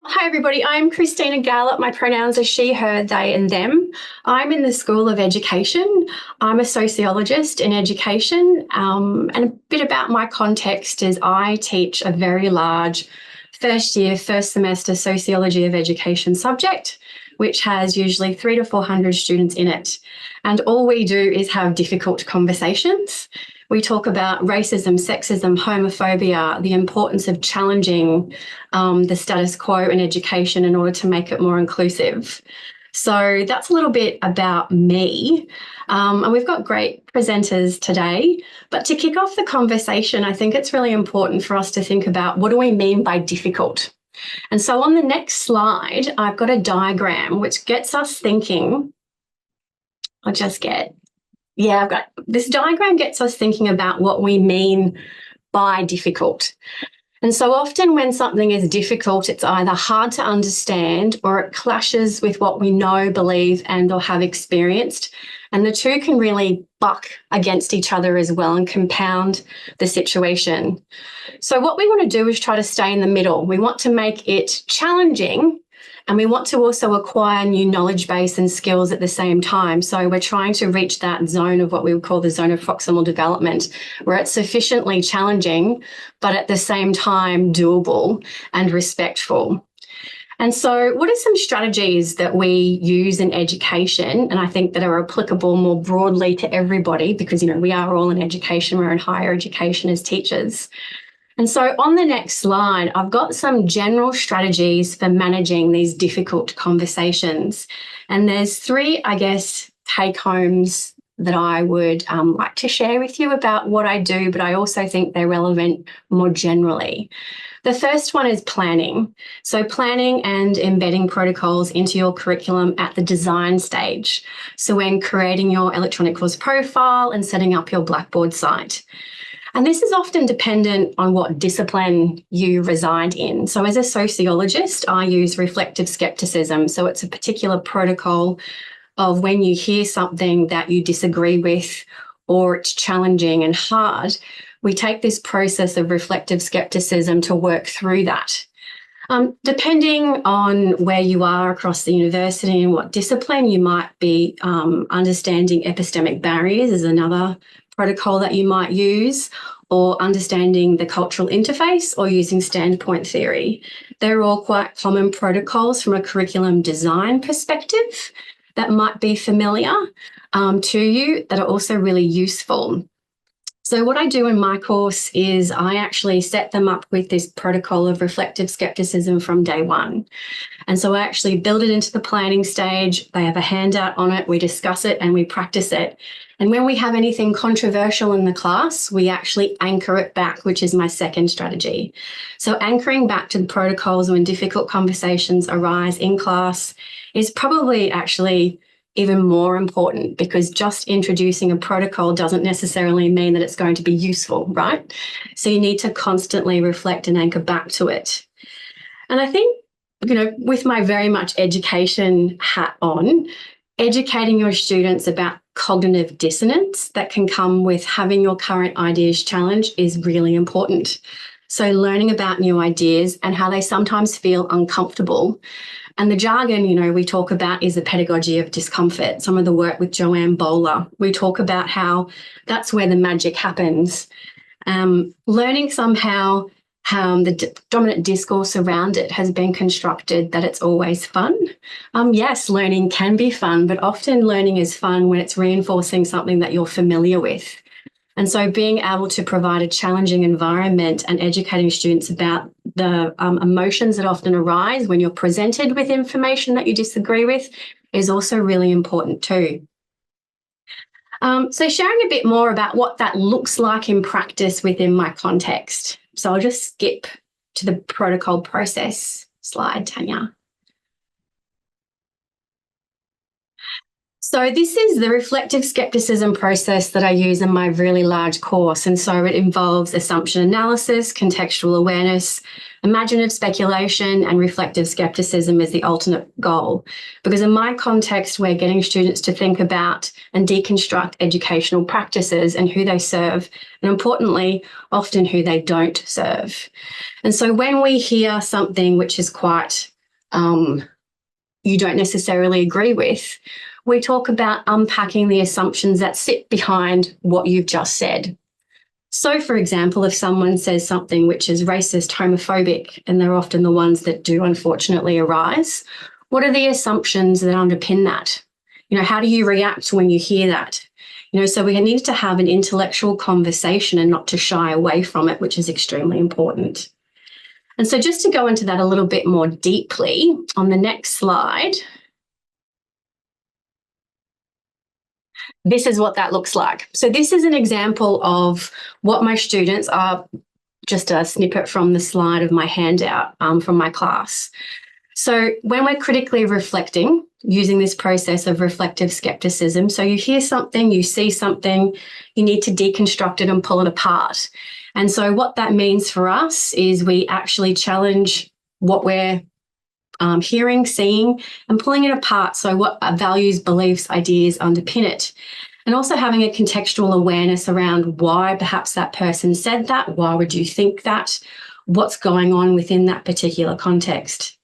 Hi, everybody. I'm Christina Gallup. My pronouns are she, her, they, and them. I'm in the School of Education. I'm a sociologist in education. And a bit about my context is I teach a very large first year, first semester sociology of education subject, which has usually 300 to 400 students in it. And all we do is have difficult conversations. We talk about racism, sexism, homophobia, the importance of challenging the status quo in education in order to make it more inclusive. So that's a little bit about me. And we've got great presenters today. But to kick off the conversation, I think it's really important for us to think about what do we mean by difficult? And so on the next slide, I've got a diagram which gets us thinking. I've got this diagram gets us thinking about what we mean by difficult. And so often when something is difficult, it's either hard to understand or it clashes with what we know, believe, and or have experienced. And the two can really buck against each other as well and compound the situation. So what we want to do is try to stay in the middle. We want to make it challenging, and we want to also acquire new knowledge base and skills at the same time. So we're trying to reach that zone of what we would call the zone of proximal development, where it's sufficiently challenging, but at the same time doable and respectful. And so what are some strategies that we use in education, and I think that are applicable more broadly to everybody, because, we are all in education, we're in higher education as teachers. And so on the next slide, I've got some general strategies for managing these difficult conversations. And there's three, take homes that I would like to share with you about what I do, but I also think they're relevant more generally. The first one is planning. So planning and embedding protocols into your curriculum at the design stage. So when creating your electronic course profile and setting up your Blackboard site. And this is often dependent on what discipline you reside in. So as a sociologist, I use reflective skepticism. So it's a particular protocol of when you hear something that you disagree with or it's challenging and hard, we take this process of reflective skepticism to work through that. Depending on where you are across the university and what discipline, you might be understanding epistemic barriers is another protocol that you might use, or understanding the cultural interface, or using standpoint theory. They're all quite common protocols from a curriculum design perspective that might be familiar to you, that are also really useful. So what I do in my course is I actually set them up with this protocol of reflective skepticism from day one. And so I actually build it into the planning stage. They have a handout on it. We discuss it and we practice it. And when we have anything controversial in the class, we actually anchor it back, which is my second strategy. So anchoring back to the protocols when difficult conversations arise in class is probably actually even more important, because just introducing a protocol doesn't necessarily mean that it's going to be useful, right? So you need to constantly reflect and anchor back to it. And I think, with my very much education hat on, educating your students about cognitive dissonance that can come with having your current ideas challenged is really important. So learning about new ideas and how they sometimes feel uncomfortable. And the jargon, we talk about is the pedagogy of discomfort. Some of the work with Joanne Bowler, we talk about how that's where the magic happens. Learning somehow how the dominant discourse around it has been constructed that it's always fun. Yes, learning can be fun, but often learning is fun when it's reinforcing something that you're familiar with. And so being able to provide a challenging environment and educating students about the emotions that often arise when you're presented with information that you disagree with is also really important too. So sharing a bit more about what that looks like in practice within my context. So I'll just skip to the protocol process slide, Tanya. So this is the reflective skepticism process that I use in my really large course. And so it involves assumption analysis, contextual awareness, imaginative speculation, and reflective skepticism is the ultimate goal. Because in my context, we're getting students to think about and deconstruct educational practices and who they serve, and importantly, often who they don't serve. And so when we hear something which is quite you don't necessarily agree with, we talk about unpacking the assumptions that sit behind what you've just said. So, for example, if someone says something which is racist, homophobic, and they're often the ones that do unfortunately arise, what are the assumptions that underpin that? How do you react when you hear that? So we need to have an intellectual conversation and not to shy away from it, which is extremely important. And so just to go into that a little bit more deeply, on the next slide, this is what that looks like. So this is an example of what my students are, just a snippet from the slide of my handout from my class. So when we're critically reflecting, using this process of reflective skepticism, so you hear something, you see something, you need to deconstruct it and pull it apart. And so what that means for us is we actually challenge what we're hearing, seeing, and pulling it apart. So what values, beliefs, ideas underpin it. And also having a contextual awareness around why perhaps that person said that, why would you think that, what's going on within that particular context.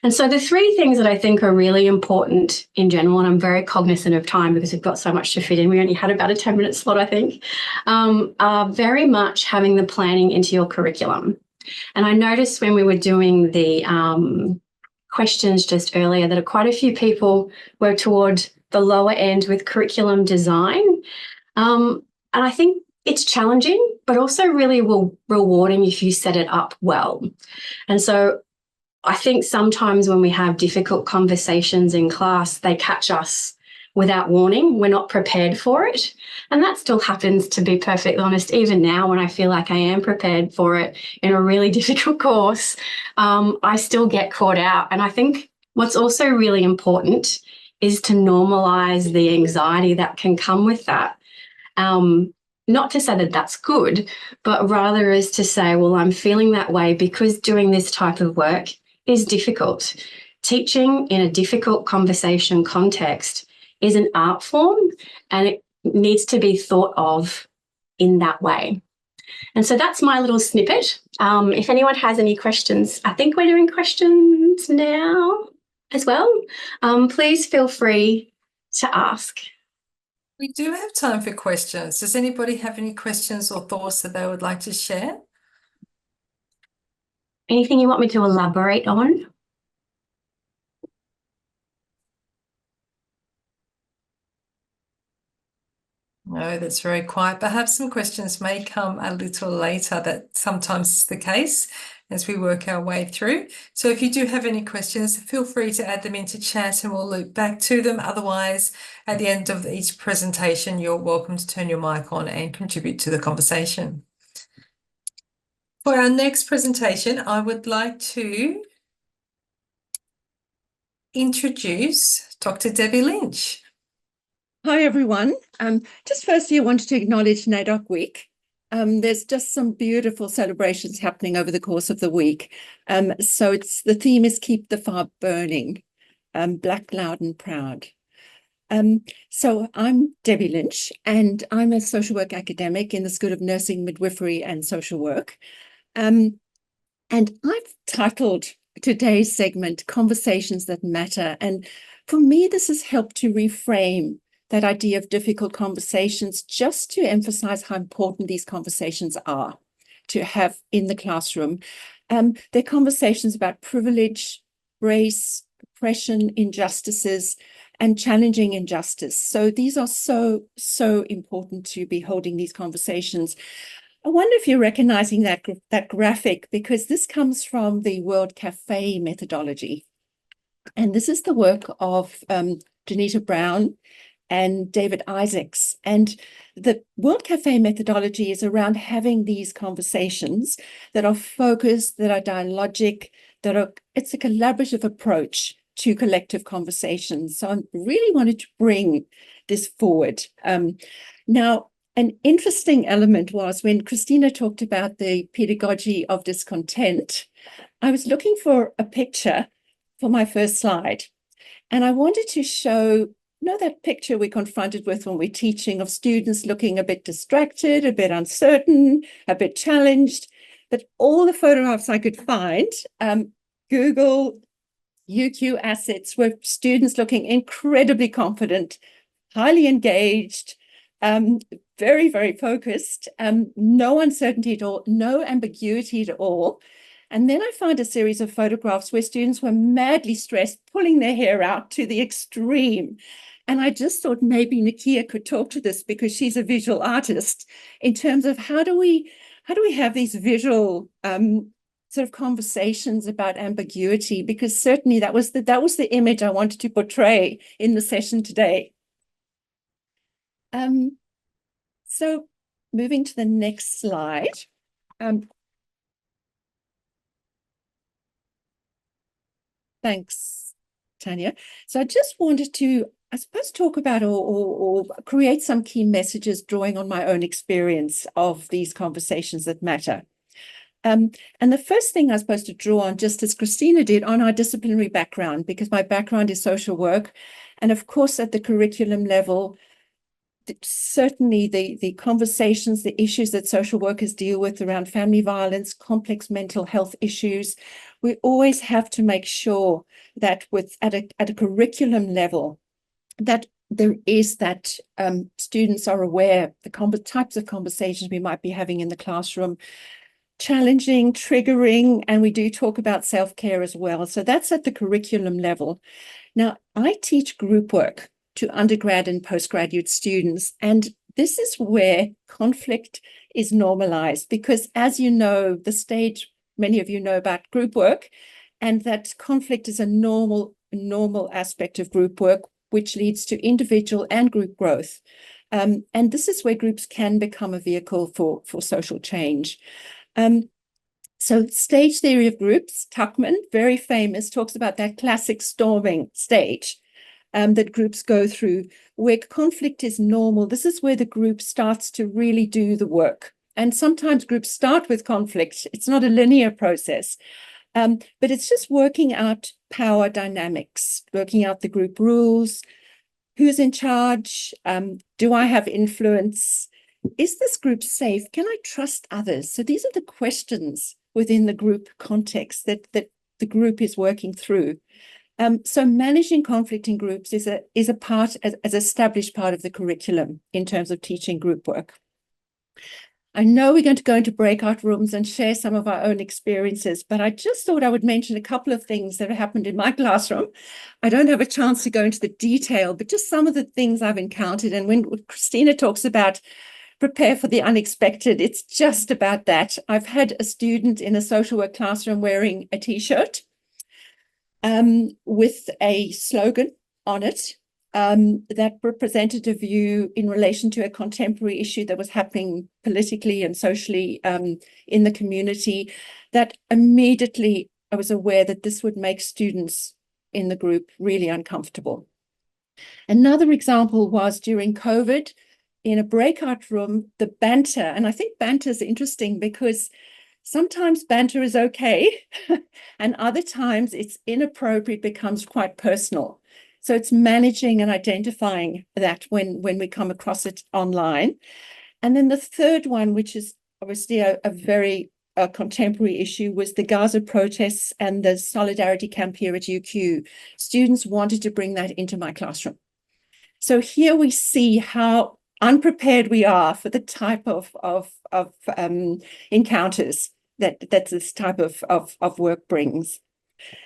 And so the three things that I think are really important in general, and I'm very cognizant of time because we've got so much to fit in, we only had about a 10-minute slot, I think, are very much having the planning into your curriculum. And I noticed when we were doing the questions just earlier that quite a few people were toward the lower end with curriculum design. And I think it's challenging, but also really rewarding if you set it up well. And so I think sometimes when we have difficult conversations in class, they catch us without warning. We're not prepared for it. And that still happens, to be perfectly honest, even now when I feel like I am prepared for it in a really difficult course, I still get caught out. And I think what's also really important is to normalise the anxiety that can come with that. Not to say that that's good, but rather is to say, well, I'm feeling that way because doing this type of work is difficult. Teaching in a difficult conversation context is an art form and it needs to be thought of in that way. And so that's my little snippet. If anyone has any questions, I think we're doing questions now as well. Please feel free to ask. We do have time for questions. Does anybody have any questions or thoughts that they would like to share? Anything you want me to elaborate on? No, that's very quiet. Perhaps some questions may come a little later. That sometimes is the case as we work our way through. So if you do have any questions, feel free to add them into chat and we'll loop back to them. Otherwise, at the end of each presentation, you're welcome to turn your mic on and contribute to the conversation. For our next presentation, I would like to introduce Dr. Debbie Lynch. Hi, everyone. Just firstly, I wanted to acknowledge NAIDOC Week. There's just some beautiful celebrations happening over the course of the week. So the theme is Keep the Fire Burning, Black, Loud and Proud. So I'm Debbie Lynch, and I'm a social work academic in the School of Nursing, Midwifery and Social Work. And I've titled today's segment, Conversations That Matter. And for me, this has helped to reframe that idea of difficult conversations, just to emphasize how important these conversations are to have in the classroom. They're conversations about privilege, race, oppression, injustices, and challenging injustice. So these are so important to be holding these conversations. I wonder if you're recognizing that graphic, because this comes from the World Cafe methodology. And this is the work of Janita Brown and David Isaacs. And the World Cafe methodology is around having these conversations that are focused, that are dialogic, it's a collaborative approach to collective conversations. So I really wanted to bring this forward. Now, an interesting element was when Christina talked about the pedagogy of discontent, I was looking for a picture for my first slide. And I wanted to show, that picture we're confronted with when we're teaching, of students looking a bit distracted, a bit uncertain, a bit challenged. But all the photographs I could find, Google UQ assets were students looking incredibly confident, highly engaged, very, very focused, no uncertainty at all, no ambiguity at all. And then I found a series of photographs where students were madly stressed, pulling their hair out to the extreme. And I just thought maybe Nakia could talk to this because she's a visual artist in terms of how do we have these visual sort of conversations about ambiguity, because certainly that was the image I wanted to portray in the session today. So moving to the next slide. Thanks, Tanya. So I just wanted to, I suppose, talk about or create some key messages drawing on my own experience of these conversations that matter. And the first thing I was supposed to draw on, just as Christina did, on our disciplinary background, because my background is social work. And of course, at the curriculum level, certainly the conversations, the issues that social workers deal with around family violence, complex mental health issues, we always have to make sure that at a curriculum level, that there is that students are aware the types of conversations we might be having in the classroom, challenging, triggering, and we do talk about self-care as well. So that's at the curriculum level. Now, I teach group work to undergrad and postgraduate students, and this is where conflict is normalized because, as you know, the stage, many of you know about group work, and that conflict is a normal aspect of group work, which leads to individual and group growth. And this is where groups can become a vehicle for social change. So stage theory of groups, Tuckman, very famous, talks about that classic storming stage that groups go through, where conflict is normal. This is where the group starts to really do the work. And sometimes groups start with conflict. It's not a linear process, but it's just working out power dynamics, working out the group rules, who's in charge, do I have influence? Is this group safe? Can I trust others? So these are the questions within the group context that the group is working through. So managing conflict in groups is a part, as established part of the curriculum in terms of teaching group work. I know we're going to go into breakout rooms and share some of our own experiences, but I just thought I would mention a couple of things that have happened in my classroom. I don't have a chance to go into the detail, but just some of the things I've encountered. And when Christina talks about prepare for the unexpected, it's just about that. I've had a student in a social work classroom wearing a T-shirt with a slogan on it that represented a view in relation to a contemporary issue that was happening politically and socially in the community, that immediately I was aware that this would make students in the group really uncomfortable. Another example was during COVID, in a breakout room, the banter, and I think banter is interesting because sometimes banter is okay, and other times it's inappropriate, becomes quite personal. So it's managing and identifying that when we come across it online. And then the third one, which is obviously a very contemporary issue, was the Gaza protests and the solidarity camp here at UQ. Students wanted to bring that into my classroom. So here we see how unprepared we are for the type of encounters that this type of work brings.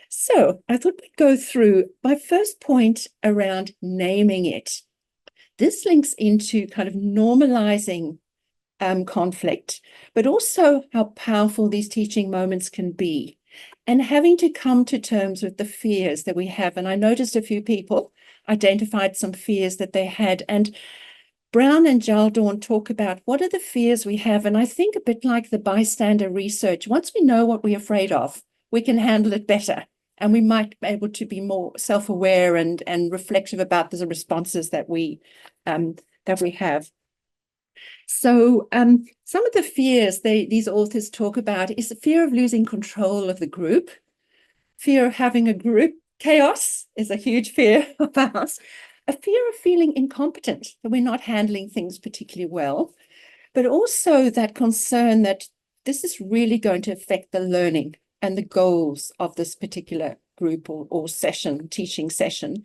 So I thought we'd go through my first point around naming it. This links into kind of normalizing conflict, but also how powerful these teaching moments can be, and having to come to terms with the fears that we have. And I noticed a few people identified some fears that they had, and Brown and Jaldorn talk about what are the fears we have. And I think a bit like the bystander research, once we know what we're afraid of, we can handle it better. And we might be able to be more self-aware and reflective about the responses that we have. So some of the fears these authors talk about is the fear of losing control of the group, fear of having a group. Chaos is a huge fear of ours. A fear of feeling incompetent, that we're not handling things particularly well, but also that concern that this is really going to affect the learning and the goals of this particular group or session, teaching session.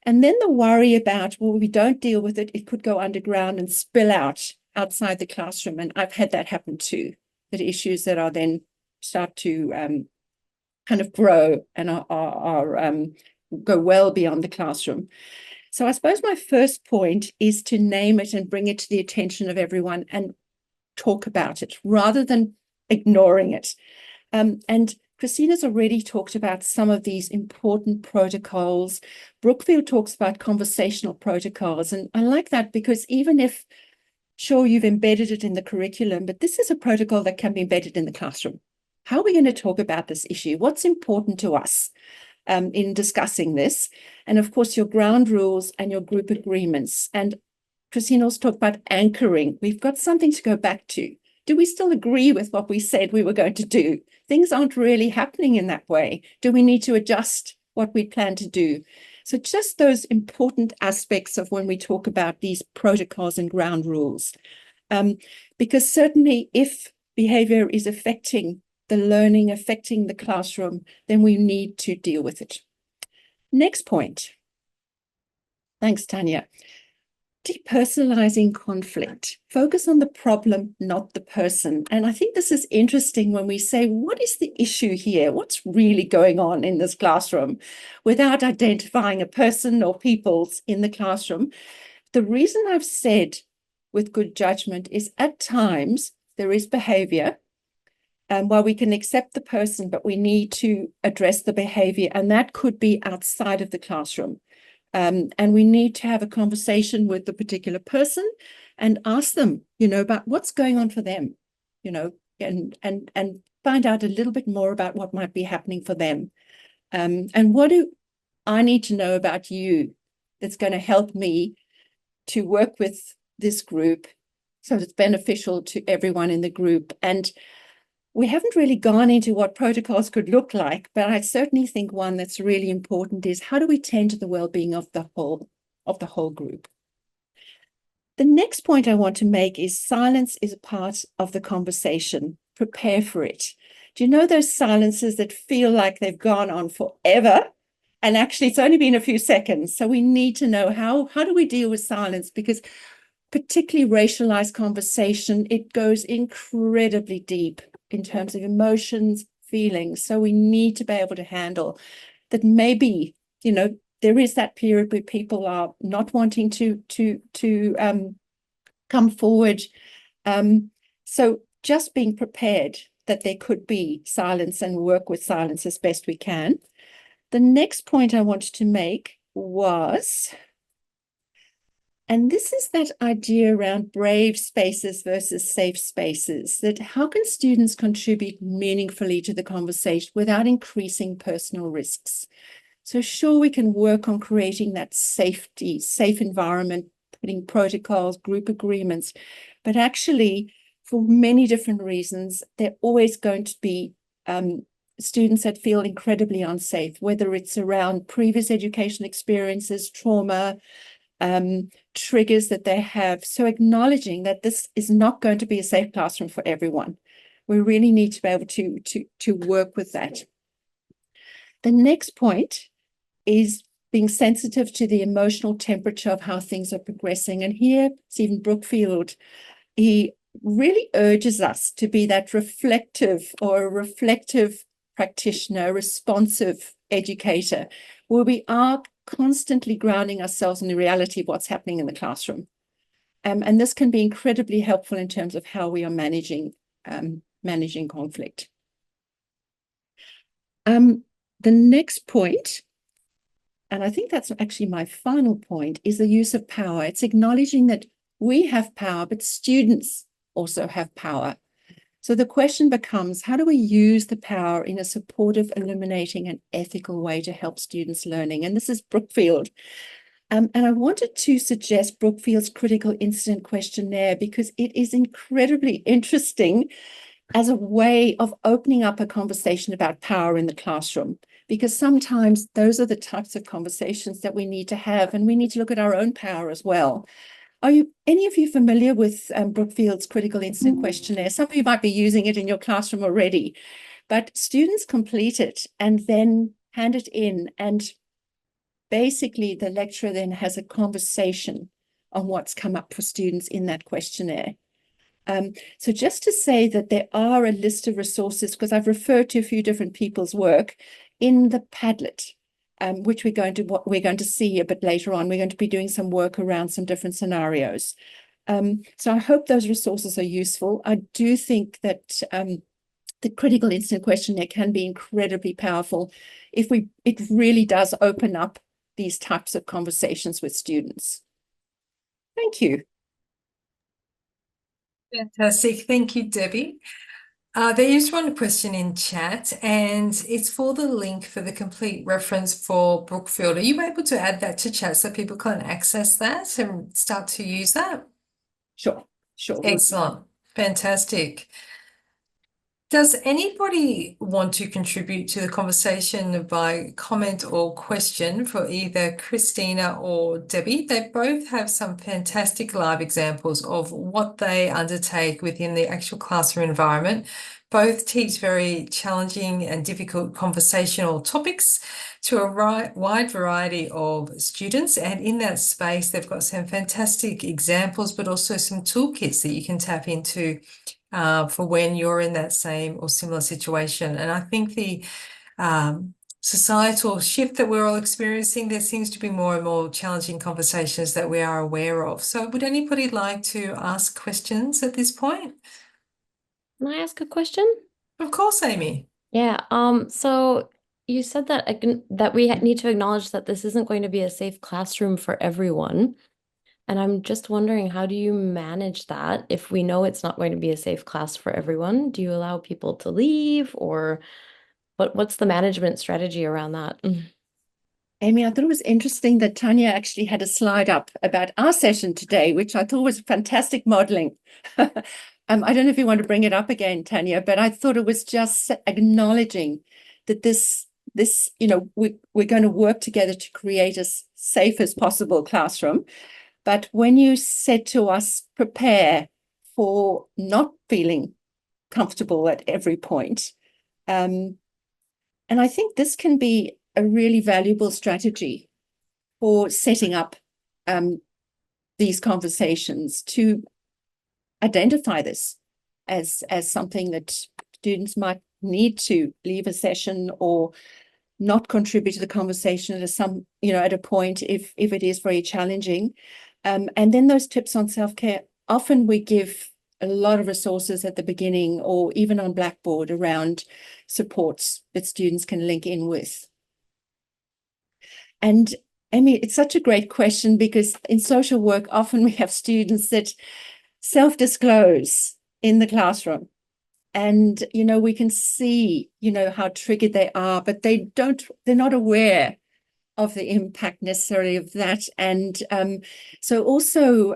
And then the worry about, well, we don't deal with it, it could go underground and spill out outside the classroom. And I've had that happen too, that issues that are then start to kind of grow and go well beyond the classroom. So I suppose my first point is to name it and bring it to the attention of everyone and talk about it rather than ignoring it. And Christina's already talked about some of these important protocols. Brookfield talks about conversational protocols. And I like that because even if, sure, you've embedded it in the curriculum, but this is a protocol that can be embedded in the classroom. How are we going to talk about this issue? What's important to us in discussing this? And of course, your ground rules and your group agreements. And Christina also talked about anchoring. We've got something to go back to. Do we still agree with what we said we were going to do? Things aren't really happening in that way. Do we need to adjust what we plan to do? So just those important aspects of when we talk about these protocols and ground rules. Because certainly if behavior is affecting the learning, affecting the classroom, then we need to deal with it. Next point. Thanks, Tanya. Depersonalizing conflict. Focus on the problem, not the person. And I think this is interesting when we say, what is the issue here? What's really going on in this classroom? Without identifying a person or peoples in the classroom. The reason I've said with good judgment is at times there is behavior. While we can accept the person, but we need to address the behavior, and that could be outside of the classroom. And we need to have a conversation with the particular person and ask them, about what's going on for them, and find out a little bit more about what might be happening for them. And what do I need to know about you that's going to help me to work with this group so it's beneficial to everyone in the group? And we haven't really gone into what protocols could look like, but I certainly think one that's really important is how do we tend to the well-being of the whole group? The next point I want to make is silence is a part of the conversation. Prepare for it. Do you know those silences that feel like they've gone on forever? And actually, it's only been a few seconds. So we need to know how do we deal with silence? Because particularly racialized conversation, it goes incredibly deep in terms of emotions, feelings. So we need to be able to handle that. Maybe, there is that period where people are not wanting to come forward. So just being prepared that there could be silence and work with silence as best we can. The next point I wanted to make was, and this is that idea around brave spaces versus safe spaces, that how can students contribute meaningfully to the conversation without increasing personal risks? So sure, we can work on creating that safe environment, putting protocols, group agreements, but actually for many different reasons, there are always going to be students that feel incredibly unsafe, whether it's around previous education experiences, trauma, triggers that they have. So acknowledging that this is not going to be a safe classroom for everyone. We really need to be able to work with that. The next point is being sensitive to the emotional temperature of how things are progressing. And here, Stephen Brookfield, he really urges us to be that reflective practitioner, responsive educator, where we are constantly grounding ourselves in the reality of what's happening in the classroom. And this can be incredibly helpful in terms of how we are managing conflict. The next point, and I think that's actually my final point, is the use of power. It's acknowledging that we have power, but students also have power. So the question becomes, how do we use the power in a supportive, illuminating, and ethical way to help students' learning? And this is Brookfield. And I wanted to suggest Brookfield's critical incident questionnaire because it is incredibly interesting as a way of opening up a conversation about power in the classroom. Because sometimes those are the types of conversations that we need to have, and we need to look at our own power as well. Are any of you familiar with Brookfield's critical incident questionnaire? Some of you might be using it in your classroom already, but students complete it and then hand it in, and basically the lecturer then has a conversation on what's come up for students in that questionnaire. So just to say that there are a list of resources, because I've referred to a few different people's work in the Padlet, which we're going to see a bit later on. We're going to be doing some work around some different scenarios. So I hope those resources are useful. I do think that the critical incident questionnaire can be incredibly powerful if it really does open up these types of conversations with students. Thank you. Fantastic. Thank you, Debbie. There is one question in chat, and it's for the link for the complete reference for Brookfield. Are you able to add that to chat so people can access that and start to use that? Sure. Excellent. Fantastic. Does anybody want to contribute to the conversation by comment or question for either Christina or Debbie? They both have some fantastic live examples of what they undertake within the actual classroom environment. Both teach very challenging and difficult conversational topics to a wide variety of students. And in that space, they've got some fantastic examples, but also some toolkits that you can tap into for when you're in that same or similar situation. And I think the societal shift that we're all experiencing, there seems to be more and more challenging conversations that we are aware of. So would anybody like to ask questions at this point? Can I ask a question? Of course, Amy. Yeah. So you said that we need to acknowledge that this isn't going to be a safe classroom for everyone. And I'm just wondering, how do you manage that if we know it's not going to be a safe class for everyone? Do you allow people to leave, or what's the management strategy around that? Amy, I thought it was interesting that Tanya actually had a slide up about our session today, which I thought was fantastic modeling. I don't know if you want to bring it up again, Tanya, but I thought it was just acknowledging that this, we're going to work together to create as safe as possible classroom. But when you said to us, prepare for not feeling comfortable at every point, and I think this can be a really valuable strategy for setting up these conversations, to identify this as something that students might need to leave a session or not contribute to the conversation at a point if it is very challenging. And then those tips on self-care, often we give a lot of resources at the beginning or even on Blackboard around supports that students can link in with. And Amy, it's such a great question, because in social work, often we have students that self-disclose in the classroom. And, we can see, how triggered they are, but they're not aware of the impact necessarily of that. And so also,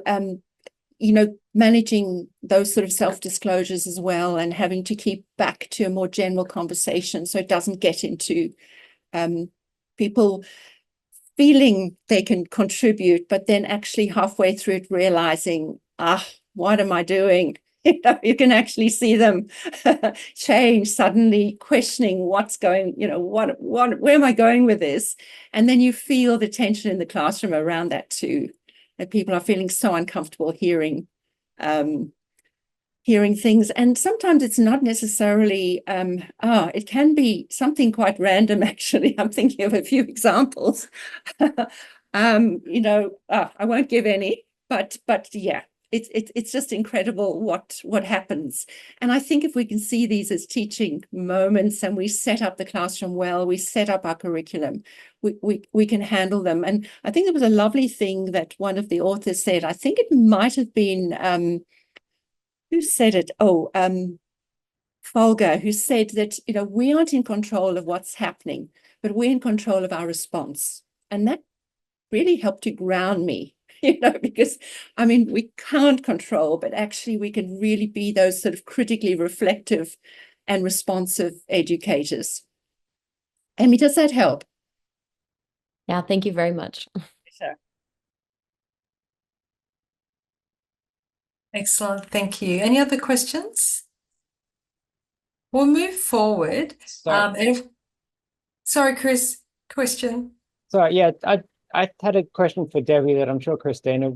managing those sort of self-disclosures as well, and having to keep back to a more general conversation so it doesn't get into people feeling they can contribute, but then actually halfway through it realizing, what am I doing? You can actually see them change, suddenly questioning what's going, where am I going with this? And then you feel the tension in the classroom around that too, that people are feeling so uncomfortable hearing things. And sometimes it's not necessarily, it can be something quite random, actually. I'm thinking of a few examples. I won't give any, but yeah. It's just incredible what happens. And I think if we can see these as teaching moments, and we set up the classroom well, we set up our curriculum, we can handle them. And I think there was a lovely thing that one of the authors said. I think it might have been who said it? Folger, who said that we aren't in control of what's happening, but we're in control of our response. And that really helped to ground me. Because we can't control, but actually we can really be those sort of critically reflective and responsive educators. Amy, does that help? Yeah, thank you very much. Sure. Excellent. Thank you. Any other questions? We'll move forward. Sorry, Chris, question. So yeah, I had a question for Debbie that I'm sure Christina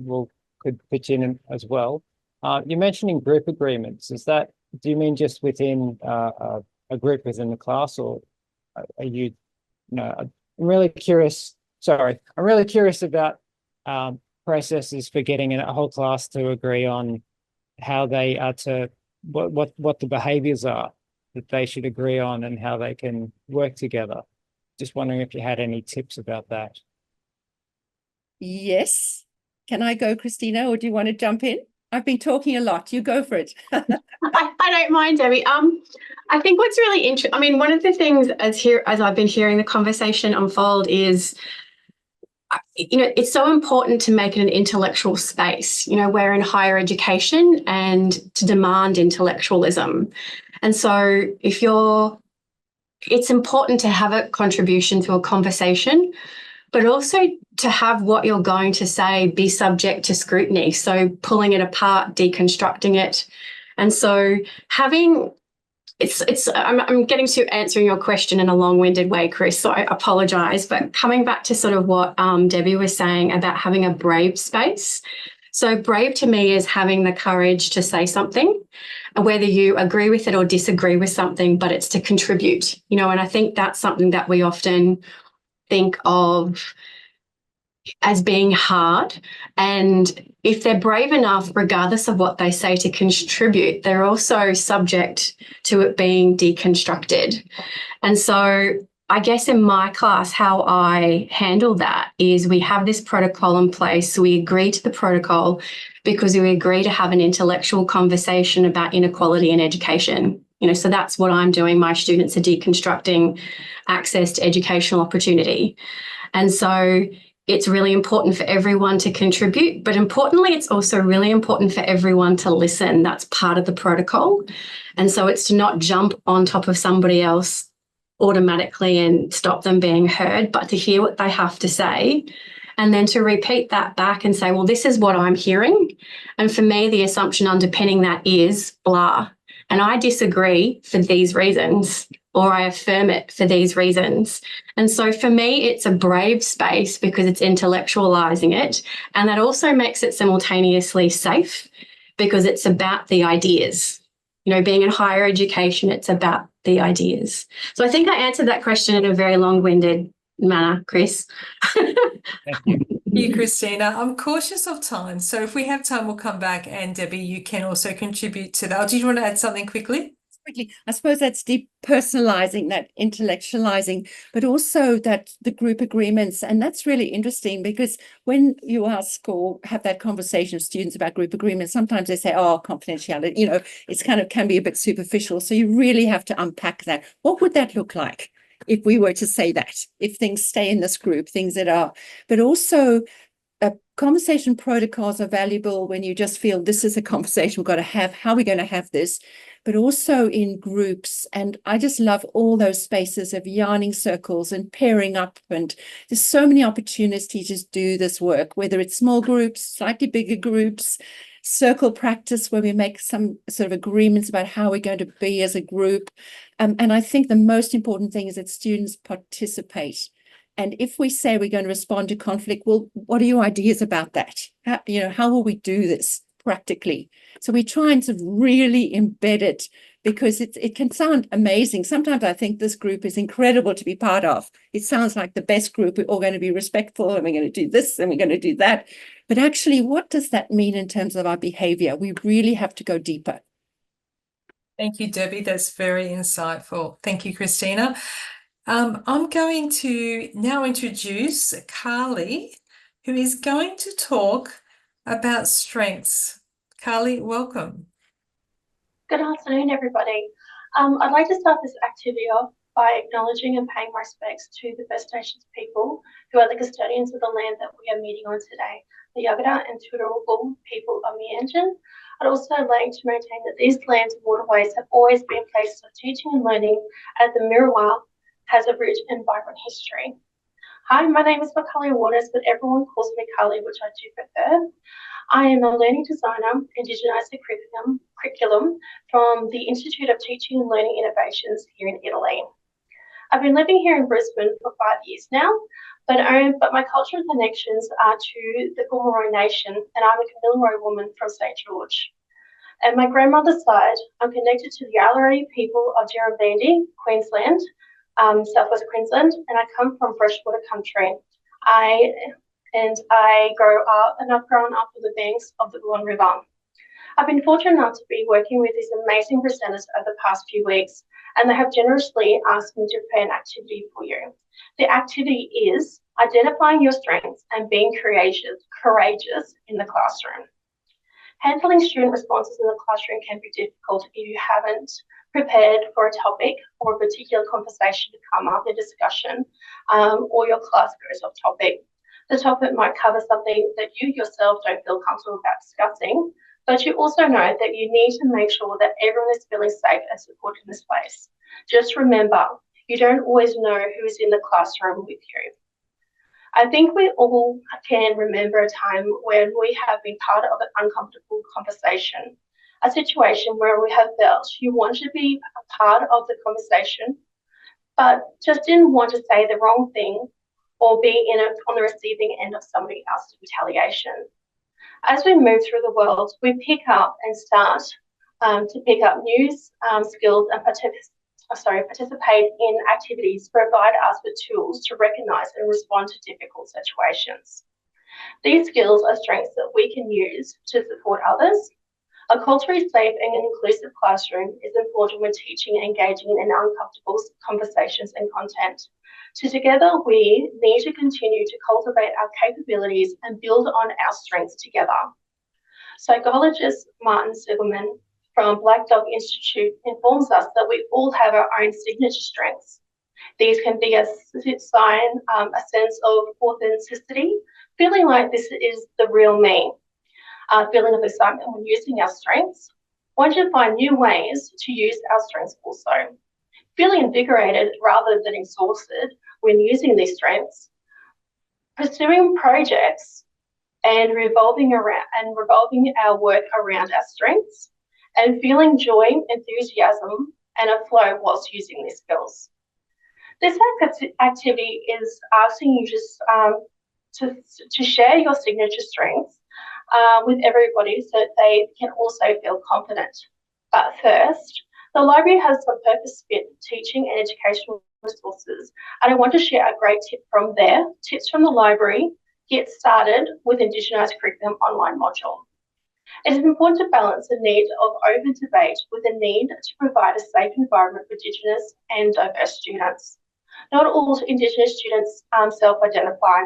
could pitch in as well. You're mentioning group agreements. Do you mean just within a group within the class, or are you? I'm really curious. Sorry, I'm really curious about processes for getting a whole class to agree on how they are to what the behaviors are that they should agree on and how they can work together. Just wondering if you had any tips about that. Yes. Can I go, Christina, or do you want to jump in? I've been talking a lot. You go for it. I don't mind, Debbie. I think what's really interesting, I mean, one of the things as I've been hearing the conversation unfold is, it's so important to make it an intellectual space. We're in higher education and to demand intellectualism. And so it's important to have a contribution to a conversation, but also to have what you're going to say be subject to scrutiny. So pulling it apart, deconstructing it. And so I'm getting to answering your question in a long-winded way, Chris, so I apologize. But coming back to sort of what Debbie was saying about having a brave space. So brave to me is having the courage to say something, whether you agree with it or disagree with something, but it's to contribute, and I think that's something that we often think of as being hard. And if they're brave enough, regardless of what they say, to contribute, they're also subject to it being deconstructed. And so I guess in my class, how I handle that is we have this protocol in place. So we agree to the protocol because we agree to have an intellectual conversation about inequality in education. So that's what I'm doing. My students are deconstructing access to educational opportunity. And so it's really important for everyone to contribute, but importantly, it's also really important for everyone to listen. That's part of the protocol. And so it's to not jump on top of somebody else automatically and stop them being heard, but to hear what they have to say and then to repeat that back and say, well, this is what I'm hearing. And for me, the assumption underpinning that is blah. And I disagree for these reasons, or I affirm it for these reasons. And so for me, it's a brave space because it's intellectualizing it. And that also makes it simultaneously safe because it's about the ideas. Being in higher education, it's about the ideas. So I think I answered that question in a very long-winded manner, Chris. Thank you. You, Christina. I'm cautious of time, so if we have time, we'll come back. And Debbie, you can also contribute to that. Or do you want to add something quickly? Quickly, I suppose that's depersonalizing, that intellectualizing, but also that the group agreements. And that's really interesting because when you ask or have that conversation with students about group agreements, sometimes they say, oh, confidentiality, it's kind of can be a bit superficial. So you really have to unpack that. What would that look like if we were to say that, if things stay in this group, things that are, but also conversation protocols are valuable when you just feel this is a conversation we've got to have, how are we going to have this, but also in groups. And I just love all those spaces of yarning circles and pairing up. And there's so many opportunities to do this work, whether it's small groups, slightly bigger groups, circle practice where we make some sort of agreements about how we're going to be as a group. And I think the most important thing is that students participate. And if we say we're going to respond to conflict, well, what are your ideas about that? How will we do this practically? So we try and sort of really embed it because it can sound amazing. Sometimes I think this group is incredible to be part of. It sounds like the best group. We're all going to be respectful and we're going to do this and we're going to do that. But actually, what does that mean in terms of our behavior? We really have to go deeper. Thank you, Debbie. That's very insightful. Thank you, Christina. I'm going to now introduce Carly, who is going to talk about strengths. Carly, welcome. Good afternoon, everybody. I'd like to start this activity off by acknowledging and paying my respects to the First Nations people who are the custodians of the land that we are meeting on today, the Yagara and Turrbal people of Meanjin. I'd also like to maintain that these lands and waterways have always been places of teaching and learning, as the Mirawa has a rich and vibrant history. Hi, my name is Carly Waters, but everyone calls me Carly, which I do prefer. I am a learning designer, Indigenized curriculum from the Institute of Teaching and Learning Innovations here in Italy. I've been living here in Brisbane for 5 years now, but my cultural connections are to the Gomeroi Nation, and I'm a Kamilaroi woman from St George. And my grandmother's side, I'm connected to the Yawarari people of Dirranbandi, Queensland, southwest Queensland, and I come from freshwater country. I've grown up on the banks of the Glen River. I've been fortunate enough to be working with these amazing presenters over the past few weeks, and they have generously asked me to prepare an activity for you. The activity is identifying your strengths and being courageous in the classroom. Handling student responses in the classroom can be difficult if you haven't prepared for a topic or a particular conversation to come up in discussion, or your class goes off topic. The topic might cover something that you yourself don't feel comfortable about discussing, but you also know that you need to make sure that everyone is feeling safe and supported in this place. Just remember, you don't always know who is in the classroom with you. I think we all can remember a time when we have been part of an uncomfortable conversation, a situation where we have felt you want to be a part of the conversation, but just didn't want to say the wrong thing or be on the receiving end of somebody else's retaliation. As we move through the world, we pick up and start to pick up new skills and participate in activities that provide us with tools to recognise and respond to difficult situations. These skills are strengths that we can use to support others. A culturally safe and inclusive classroom is important when teaching and engaging in uncomfortable conversations and content. So together we need to continue to cultivate our capabilities and build on our strengths together. Psychologist Martin Seligman from Black Dog Institute informs us that we all have our own signature strengths. These can be a sign, a sense of authenticity, feeling like this is the real me, feeling of excitement when using our strengths, wanting to find new ways to use our strengths also, feeling invigorated rather than exhausted when using these strengths, pursuing projects and revolving our work around our strengths, and feeling joy, enthusiasm, and a flow whilst using these skills. This activity is asking you just to share your signature strengths with everybody so that they can also feel confident. But first, the library has some purpose-fit teaching and educational resources, and I want to share a great tip from there. Tips from the library: get started with Indigenised Curriculum online module. It is important to balance the need of open debate with the need to provide a safe environment for Indigenous and diverse students. Not all Indigenous students self-identify,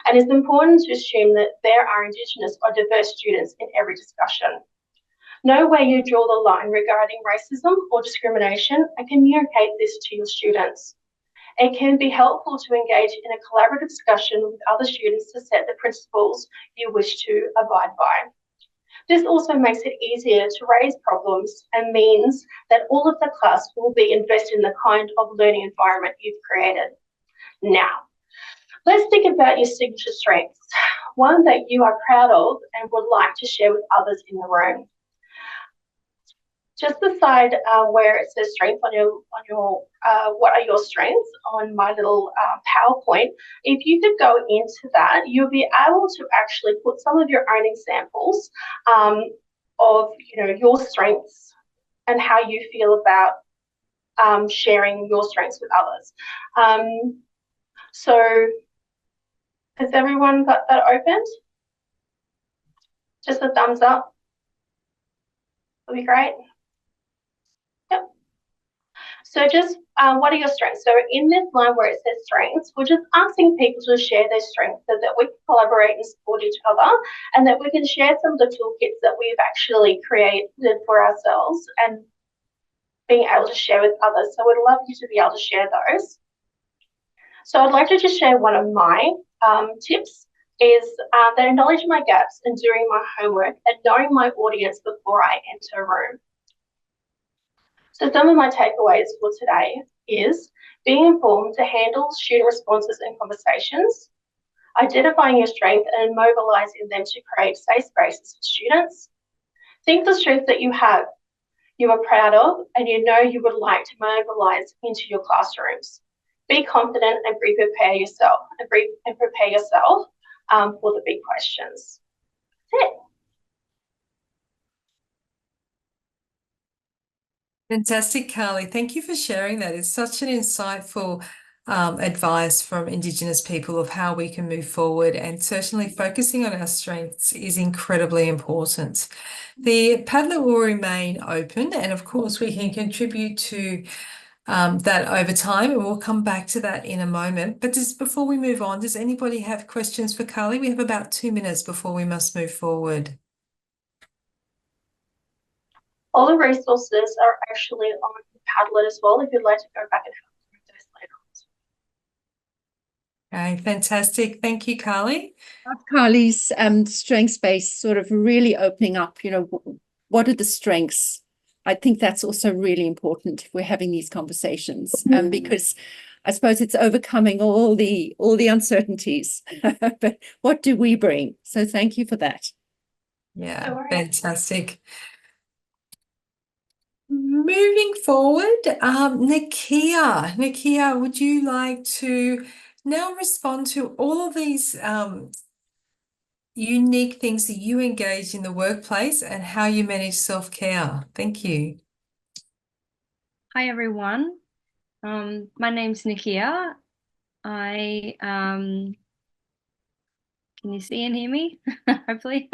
and it's important to assume that there are Indigenous or diverse students in every discussion. Know where you draw the line regarding racism or discrimination and communicate this to your students. It can be helpful to engage in a collaborative discussion with other students to set the principles you wish to abide by. This also makes it easier to raise problems and means that all of the class will be invested in the kind of learning environment you've created. Now, let's think about your signature strengths, one that you are proud of and would like to share with others in the room. Just beside where it says strength on your what are your strengths on my little PowerPoint, if you could go into that, you'll be able to actually put some of your own examples of your strengths and how you feel about sharing your strengths with others. So has everyone got that opened? Just a thumbs up would be great. Yep. So just what are your strengths? So in this line where it says strengths, we're just asking people to share their strengths so that we can collaborate and support each other, and that we can share some of the toolkits that we've actually created for ourselves and being able to share with others. So we'd love you to be able to share those. So I'd like to just share one of my tips is that acknowledging my gaps and doing my homework and knowing my audience before I enter a room. So some of my takeaways for today is being informed to handle student responses and conversations, identifying your strength and mobilising them to create safe spaces for students. Think of strengths that you have, you are proud of, and you know you would like to mobilise into your classrooms. Be confident and prepare yourself for the big questions. That's it. Fantastic, Carly. Thank you for sharing that. It's such an insightful advice from Indigenous people of how we can move forward, and certainly focusing on our strengths is incredibly important. The Padlet will remain open, and of course we can contribute to that over time, and we'll come back to that in a moment. But just before we move on, does anybody have questions for Carly? We have about 2 minutes before we must move forward. All the resources are actually on Padlet as well, if you'd like to go back and have those later on. Okay, fantastic. Thank you, Carly. Carly's strengths base sort of really opening up, you know, what are the strengths? I think that's also really important if we're having these conversations, because I suppose it's overcoming all the uncertainties. But what do we bring? So thank you for that. Yeah, fantastic. Moving forward, Nakia, would you like to now respond to all of these unique things that you engage in the workplace and how you manage self-care? Thank you. Hi, everyone. My name's Nakia. I can you see and hear me? Hopefully.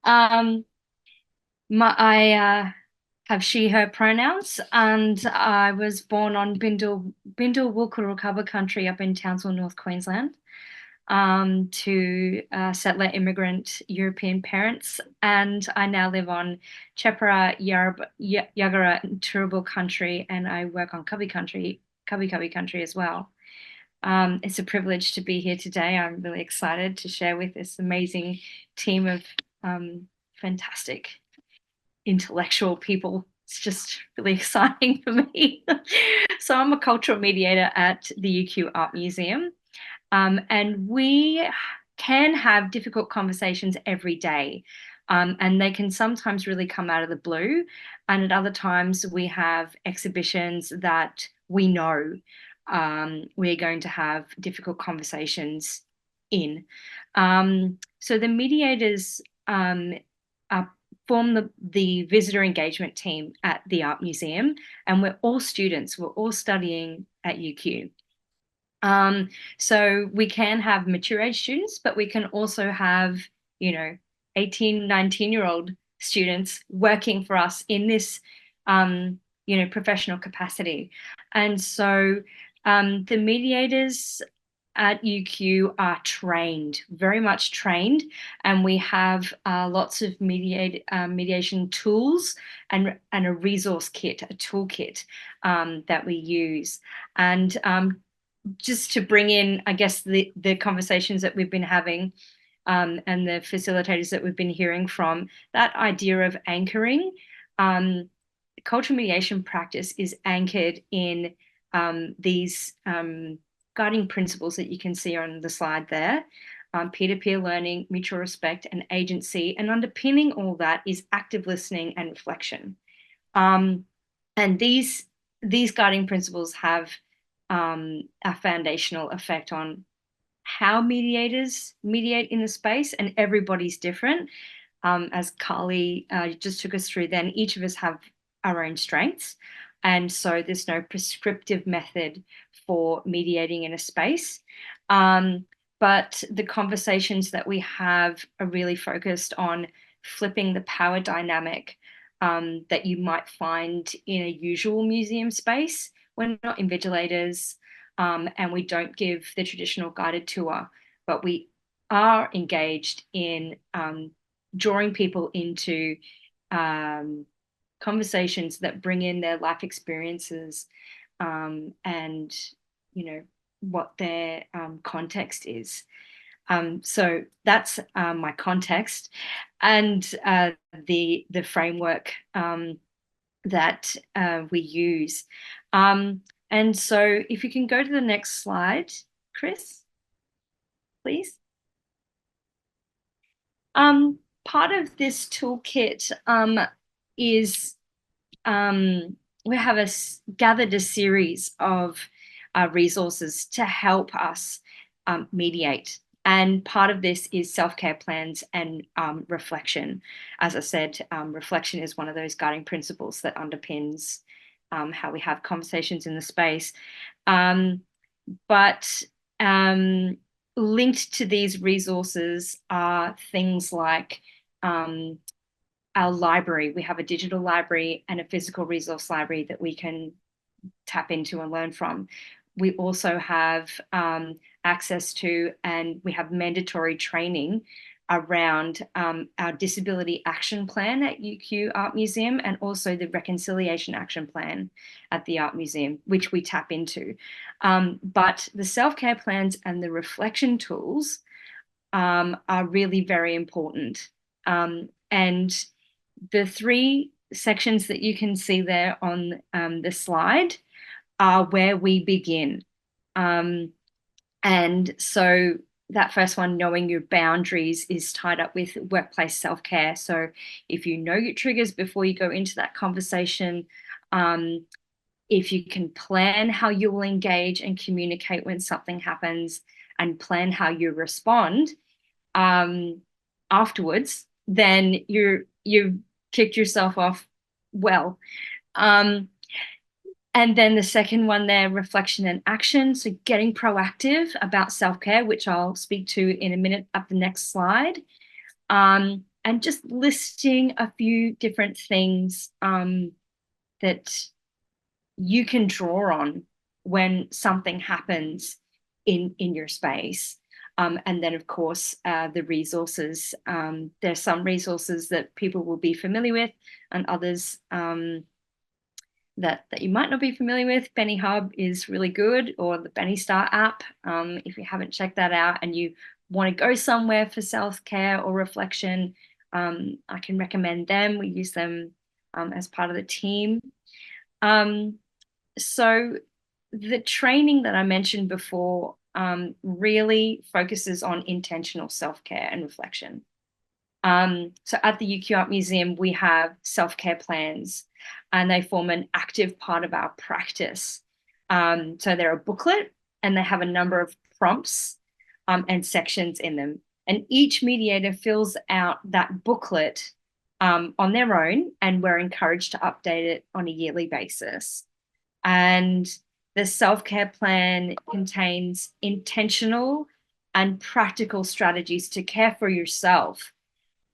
I have she, her pronouns, and I was born on Bindal Wulkurukaba country up in Townsville, North Queensland, to settler immigrant European parents, and I now live on Chepara, Yagara, and Turrbal country, and I work on Kabi country as well. It's a privilege to be here today. I'm really excited to share with this amazing team of fantastic intellectual people. It's just really exciting for me. So I'm a cultural mediator at the UQ Art Museum, and we can have difficult conversations every day, and they can sometimes really come out of the blue, and at other times we have exhibitions that we know we're going to have difficult conversations in. So the mediators form the visitor engagement team at the Art Museum, and we're all students, we're all studying at UQ. So we can have mature age students, but we can also have, 18, 19-year-old students working for us in this, professional capacity. And so the mediators at UQ are trained, very much trained, and we have lots of mediation tools and a resource kit, a toolkit that we use. And just to bring in, I guess, the conversations that we've been having and the facilitators that we've been hearing from, that idea of anchoring, cultural mediation practice is anchored in these guiding principles that you can see on the slide there, peer-to-peer learning, mutual respect, and agency. And underpinning all that is active listening and reflection. And these guiding principles have a foundational effect on how mediators mediate in the space, and everybody's different. As Carly just took us through then, each of us have our own strengths. And so there's no prescriptive method for mediating in a space. But the conversations that we have are really focused on flipping the power dynamic that you might find in a usual museum space. We're not invigilators, and we don't give the traditional guided tour, but we are engaged in drawing people into conversations that bring in their life experiences and what their context is. So that's my context and the framework that we use. And so if you can go to the next slide, Chris, please. Part of this toolkit is we have gathered a series of resources to help us mediate. And part of this is self-care plans and reflection. As I said, reflection is one of those guiding principles that underpins how we have conversations in the space. But linked to these resources are things like our library. We have a digital library and a physical resource library that we can tap into and learn from. We also have access to, and we have mandatory training around our disability action plan at UQ Art Museum, and also the reconciliation action plan at the Art Museum, which we tap into. But the self-care plans and the reflection tools are really very important. And the 3 sections that you can see there on the slide are where we begin. And so that first one, knowing your boundaries, is tied up with workplace self-care. So if you know your triggers before you go into that conversation, if you can plan how you will engage and communicate when something happens, and plan how you respond afterwards, then you've kicked yourself off well. And then the second one there, reflection and action. So getting proactive about self-care, which I'll speak to in a minute up the next slide. And just listing a few different things that you can draw on when something happens in your space. And then, of course, the resources. There's some resources that people will be familiar with, and others that you might not be familiar with. Benny Hub is really good, or the Benny Star app. If you haven't checked that out and you want to go somewhere for self-care or reflection, I can recommend them. We use them as part of the team. So the training that I mentioned before really focuses on intentional self-care and reflection. So at the UQ Art Museum, we have self-care plans, and they form an active part of our practice. So they're a booklet, and they have a number of prompts and sections in them. And each mediator fills out that booklet on their own, and we're encouraged to update it on a yearly basis. And the self-care plan contains intentional and practical strategies to care for yourself,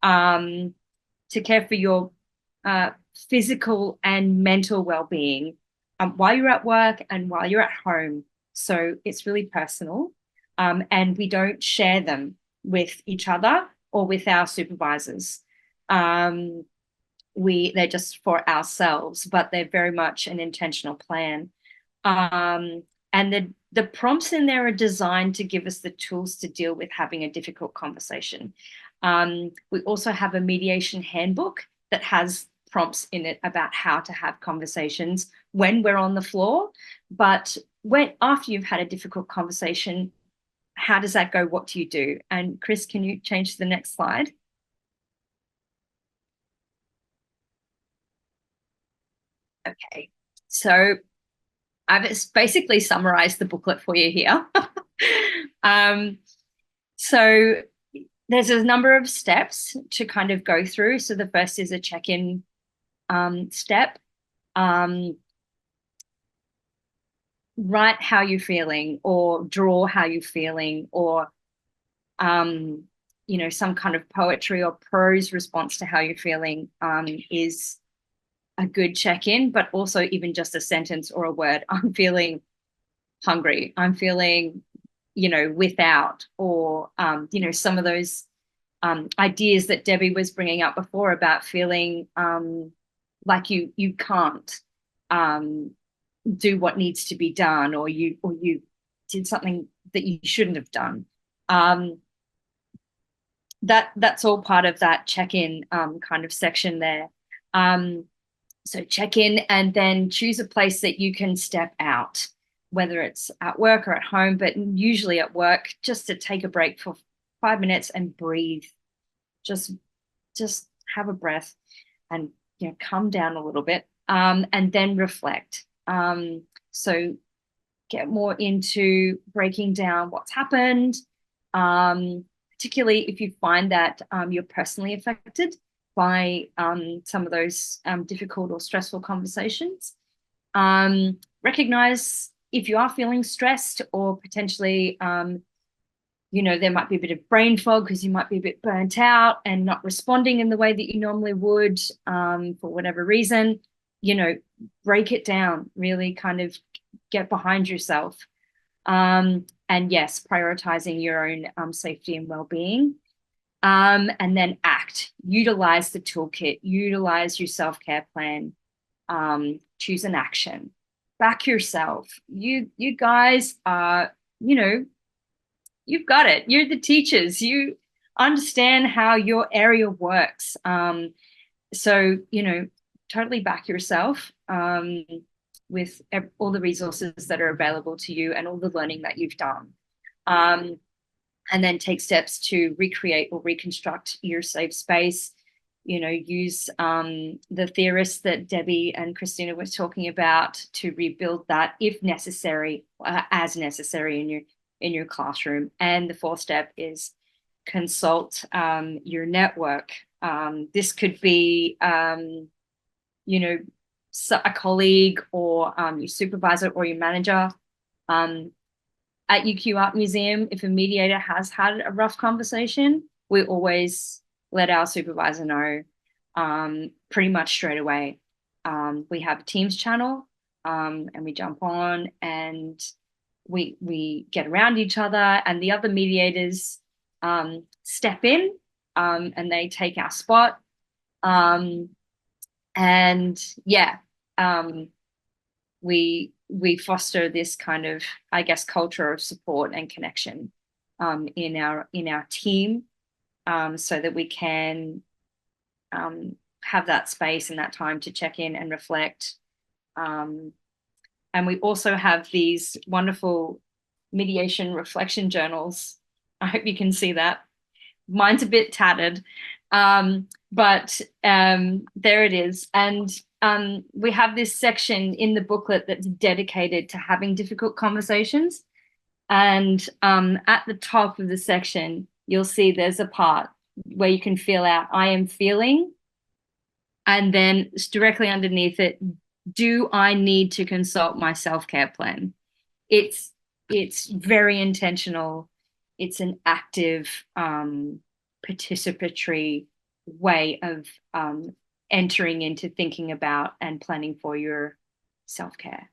to care for your physical and mental well-being while you're at work and while you're at home. So it's really personal, and we don't share them with each other or with our supervisors. They're just for ourselves, but they're very much an intentional plan. And the prompts in there are designed to give us the tools to deal with having a difficult conversation. We also have a mediation handbook that has prompts in it about how to have conversations when we're on the floor. But after you've had a difficult conversation, how does that go? What do you do? And Chris, can you change to the next slide? Okay, so I've basically summarized the booklet for you here. So there's a number of steps to kind of go through. So the first is a check-in step. Write how you're feeling, or draw how you're feeling, or some kind of poetry or prose response to how you're feeling is a good check-in. But also even just a sentence or a word. I'm feeling hungry. I'm feeling, without, or some of those ideas that Debbie was bringing up before about feeling like you can't do what needs to be done, or you did something that you shouldn't have done. That's all part of that check-in kind of section there. So check in, and then choose a place that you can step out, whether it's at work or at home, but usually at work, just to take a break for 5 minutes and breathe. Just have a breath and calm down a little bit, and then reflect. So get more into breaking down what's happened, particularly if you find that you're personally affected by some of those difficult or stressful conversations. Recognize if you are feeling stressed or potentially, there might be a bit of brain fog because you might be a bit burnt out and not responding in the way that you normally would for whatever reason. Break it down, really kind of get behind yourself. And yes, prioritizing your own safety and well-being. And then act, utilize the toolkit, utilize your self-care plan, choose an action, back yourself. You guys are, you've got it. You're the teachers. You understand how your area works. So, totally back yourself with all the resources that are available to you and all the learning that you've done. And then take steps to recreate or reconstruct your safe space. Use the theorists that Debbie and Christina were talking about to rebuild that if necessary, as necessary in your classroom. And the fourth step is consult your network. This could be, a colleague or your supervisor or your manager. At UQ Art Museum, if a mediator has had a rough conversation, we always let our supervisor know pretty much straight away. We have a Teams channel and we jump on and we get around each other, and the other mediators step in and they take our spot. We foster this kind of, I guess, culture of support and connection in our team, so that we can have that space and that time to check in and reflect. And we also have these wonderful mediation reflection journals. I hope you can see that. Mine's a bit tattered, but there it is. And we have this section in the booklet that's dedicated to having difficult conversations. And at the top of the section, you'll see there's a part where you can fill out, I am feeling. And then directly underneath it, do I need to consult my self-care plan? It's very intentional. It's an active, participatory way of entering into thinking about and planning for your self-care.